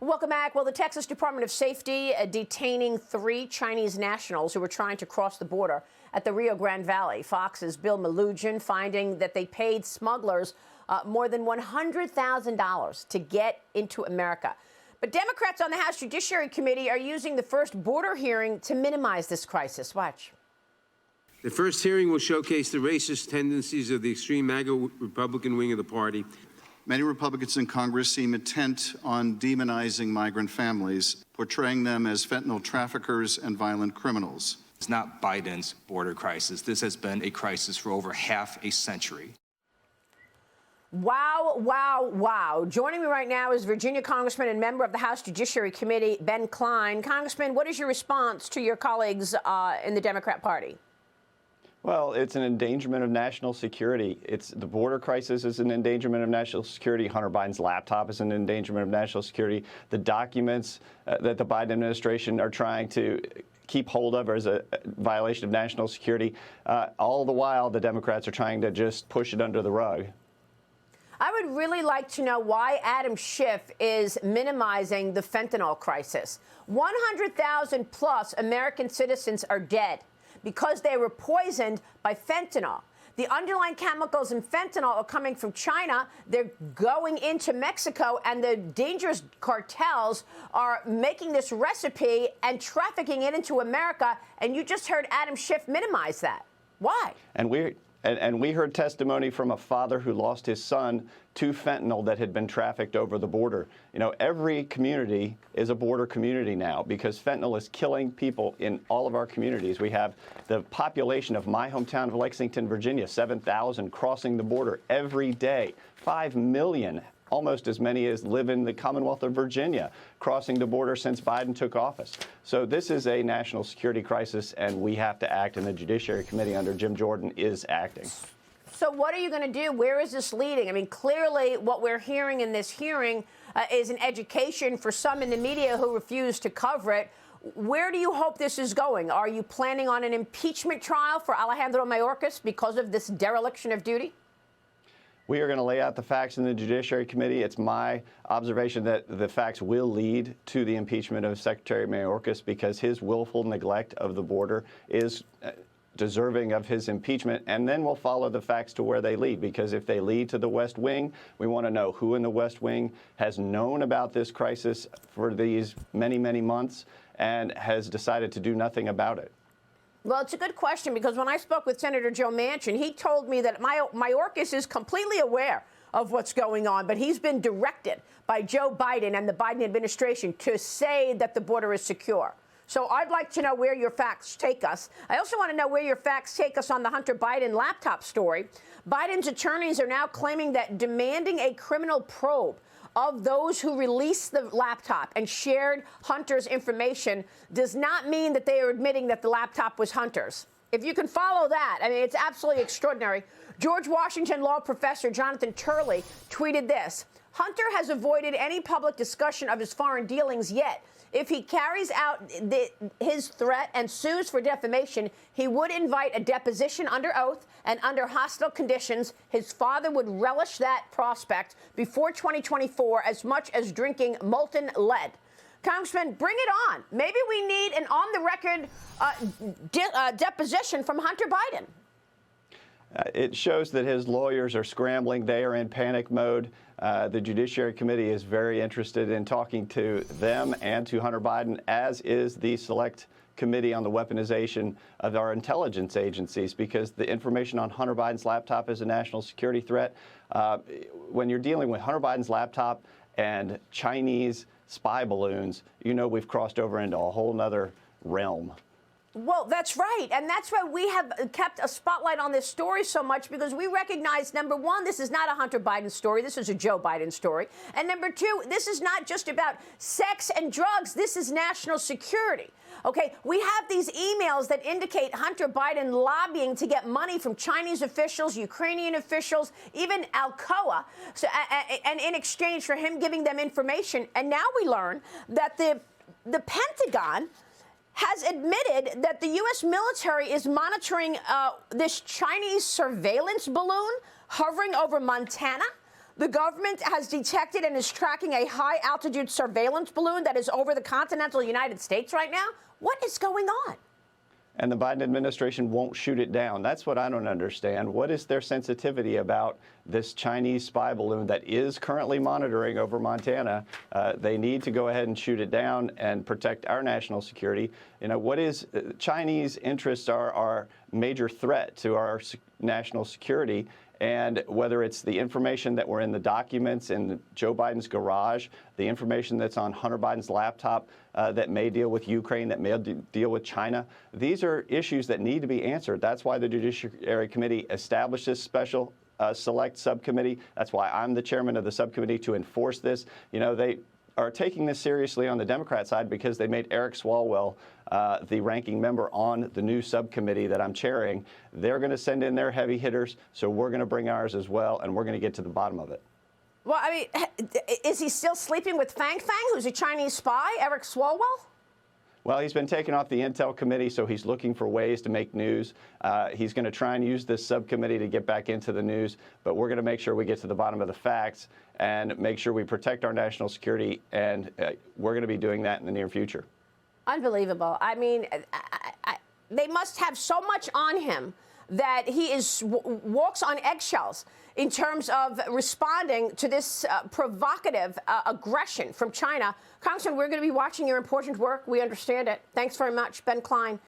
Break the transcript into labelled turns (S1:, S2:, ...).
S1: Welcome back. Well, the Texas Department of Safety detaining 3 Chinese nationals who were trying to cross the border at the Rio Grande Valley. Fox's Bill Malugin finding that they paid smugglers more than $100,000 to get into America. But Democrats on the House Judiciary Committee are using the first border hearing to minimize this crisis. Watch.
S2: The first hearing will showcase the racist tendencies of the extreme MAGA Republican wing of the party.
S3: Many Republicans in Congress seem intent on demonizing migrant families, portraying them as fentanyl traffickers and violent criminals.
S4: It's not Biden's border crisis. This has been a crisis for over half a century.
S1: Wow, wow, wow. Joining me right now is Virginia Congressman and member of the House Judiciary Committee, Ben Cline. Congressman, what is your response to your colleagues in the Democrat Party?
S5: Well, it's an endangerment of national security. The border crisis is an endangerment of national security. Hunter Biden's laptop is an endangerment of national security. The documents that the Biden administration are trying to keep hold of as a violation of national security. All the while, the Democrats are trying to just push it under the rug.
S1: I would really like to know why Adam Schiff is minimizing the fentanyl crisis. 100,000 plus American citizens are dead because they were poisoned by fentanyl. The underlying chemicals in fentanyl are coming from China. They're going into Mexico, and the dangerous cartels are making this recipe and trafficking it into America. And you just heard Adam Schiff minimize that. Why?
S5: And we heard testimony from a father who lost his son to fentanyl that had been trafficked over the border. You know, every community is a border community now because fentanyl is killing people in all of our communities. We have the population of my hometown of Lexington, Virginia, 7,000 crossing the border every day, 5 million. Almost as many as live in the Commonwealth of Virginia, crossing the border since Biden took office. So this is a national security crisis, and we have to act, and the Judiciary Committee under Jim Jordan is acting.
S1: So what are you going to do? Where is this leading? I mean, clearly what we're hearing in this hearing is an education for some in the media who refuse to cover it. Where do you hope this is going? Are you planning on an impeachment trial for Alejandro Mayorkas because of this dereliction of duty?
S5: We are going to lay out the facts in the Judiciary Committee. It's my observation that the facts will lead to the impeachment of Secretary Mayorkas because his willful neglect of the border is deserving of his impeachment, and then we'll follow the facts to where they lead, because if they lead to the West Wing, we want to know who in the West Wing has known about this crisis for these many, many months and has decided to do nothing about it.
S1: Well, it's a good question, because when I spoke with Senator Joe Manchin, he told me that Mayorkas is completely aware of what's going on, but he's been directed by Joe Biden and the Biden administration to say that the border is secure. So I'd like to know where your facts take us. I also want to know where your facts take us on the Hunter Biden laptop story. Biden's attorneys are now claiming that demanding a criminal probe of those who released the laptop and shared Hunter's information does not mean that they are admitting that the laptop was Hunter's. If you can follow that, I mean, it's absolutely extraordinary. George Washington law professor Jonathan Turley tweeted this: Hunter has avoided any public discussion of his foreign dealings yet. If he carries out his threat and sues for defamation, he would invite a deposition under oath and under hostile conditions. His father would relish that prospect before 2024 as much as drinking molten lead. Congressman, bring it on. Maybe we need an on-the-record deposition from Hunter Biden.
S5: It shows that his lawyers are scrambling. They are in panic mode. The Judiciary Committee is very interested in talking to them and to Hunter Biden, as is the Select Committee on the Weaponization of our intelligence agencies, because the information on Hunter Biden's laptop is a national security threat. When you're dealing with Hunter Biden's laptop and Chinese spy balloons, you know we've crossed over into a whole nother realm.
S1: Well, that's right. And that's why we have kept a spotlight on this story so much, because we recognize, number one, this is not a Hunter Biden story. This is a Joe Biden story. And number two, this is not just about sex and drugs. This is national security. OK, we have these emails that indicate Hunter Biden lobbying to get money from Chinese officials, Ukrainian officials, even Alcoa, and in exchange for him giving them information. And now we learn that the Pentagon has admitted that the U.S. military is monitoring this Chinese surveillance balloon hovering over Montana. The government has detected and is tracking a high-altitude surveillance balloon that is over the continental United States right now. What is going on?
S5: And the Biden administration won't shoot it down. That's what I don't understand. What is their sensitivity about this Chinese spy balloon that is currently monitoring over Montana? They need to go ahead and shoot it down and protect our national security. You know, what is Chinese interests are our major threat to our national security. And whether it's the information that were in the documents in Joe Biden's garage, the information that's on Hunter Biden's laptop that may deal with Ukraine, that may deal with China, these are issues that need to be answered. That's why the Judiciary Committee established this special select subcommittee. That's why I'm the chairman of the subcommittee to enforce this. You know, they are taking this seriously on the Democrat side because they made Eric Swalwell the ranking member on the new subcommittee that I'm chairing. They're going to send in their heavy hitters, so we're going to bring ours as well, and we're going to get to the bottom of it.
S1: Well, I mean, is he still sleeping with Fang Fang, who's a Chinese spy, Eric Swalwell?
S5: Well, he's been taken off the Intel Committee, so he's looking for ways to make news. He's going to try and use this subcommittee to get back into the news, but we're going to make sure we get to the bottom of the facts and make sure we protect our national security, and we're going to be doing that in the near future.
S1: Unbelievable. I mean, they must have so much on him that he walks on eggshells in terms of responding to this provocative aggression from China. Congressman, we're going to be watching your important work. We understand it. Thanks very much, Ben Cline.